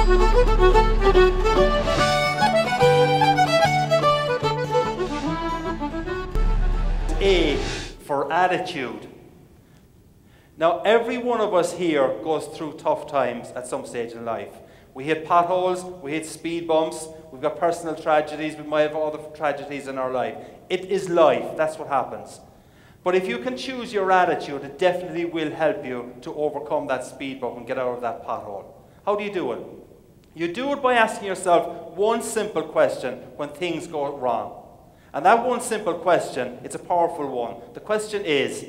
A for attitude. Now, every one of us here goes through tough times at some stage in life. We hit potholes, we hit speed bumps, we've got personal tragedies, we might have other tragedies in our life. It is life, that's what happens. But if you can choose your attitude, it definitely will help you to overcome that speed bump and get out of that pothole. How do you do it? You do it by asking yourself one simple question when things go wrong. And that one simple question, it's a powerful one. The question is,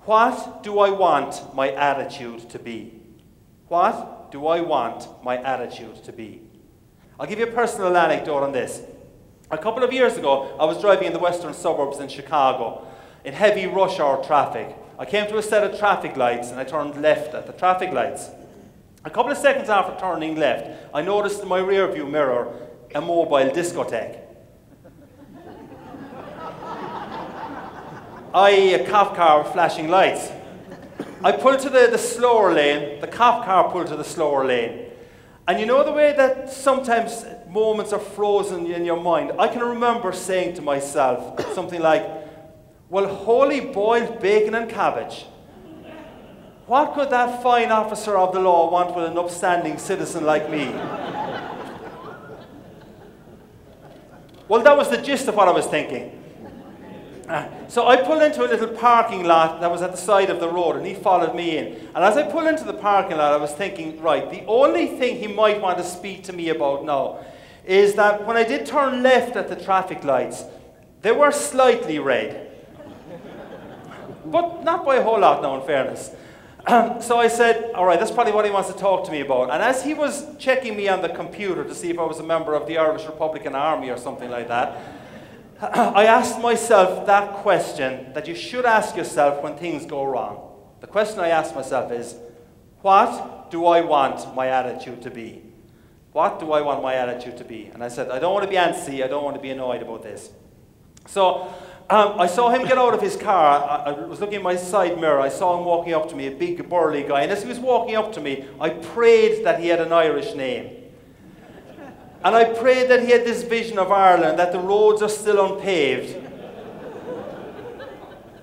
what do I want my attitude to be? What do I want my attitude to be? I'll give you a personal anecdote on this. A couple of years ago, I was driving in the western suburbs in Chicago in heavy rush hour traffic. I came to a set of traffic lights and I turned left at the traffic lights. A couple of seconds after turning left, I noticed in my rear view mirror a mobile discotheque. i.e. a cop car with flashing lights. I pulled to the slower lane, the cop car pulled to the slower lane. And you know the way that sometimes moments are frozen in your mind? I can remember saying to myself something like, well, holy boiled bacon and cabbage. What could that fine officer of the law want with an upstanding citizen like me? Well, that was the gist of what I was thinking. So I pulled into a little parking lot that was at the side of the road, and he followed me in. And as I pulled into the parking lot, I was thinking, right, the only thing he might want to speak to me about now is that when I did turn left at the traffic lights, they were slightly red. But not by a whole lot now, in fairness. So I said, all right, that's probably what he wants to talk to me about. And as he was checking me on the computer to see if I was a member of the Irish Republican Army or something like that, I asked myself that question that you should ask yourself when things go wrong. The question I asked myself is, what do I want my attitude to be? What do I want my attitude to be? And I said, I don't want to be antsy, I don't want to be annoyed about this. So I saw him get out of his car. I was looking in my side mirror. I saw him walking up to me, a big burly guy. And as he was walking up to me, I prayed that he had an Irish name. And I prayed that he had this vision of Ireland, that the roads are still unpaved,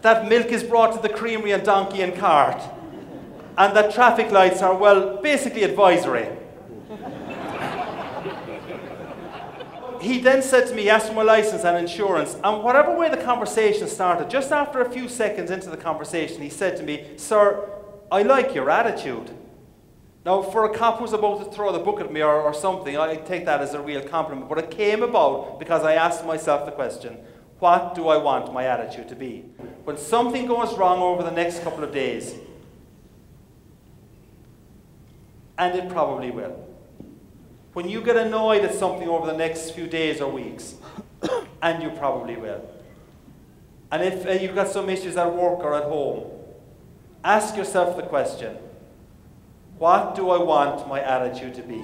that milk is brought to the creamery and donkey and cart, and that traffic lights are, well, basically advisory. He then said to me, he asked for my license and insurance, and whatever way the conversation started, just after a few seconds into the conversation, he said to me, sir, I like your attitude. Now, for a cop who's about to throw the book at me or something, I take that as a real compliment. But it came about because I asked myself the question, what do I want my attitude to be? When something goes wrong over the next couple of days, and it probably will, when you get annoyed at something over the next few days or weeks, and you probably will, and if you've got some issues at work or at home, ask yourself the question, what do I want my attitude to be?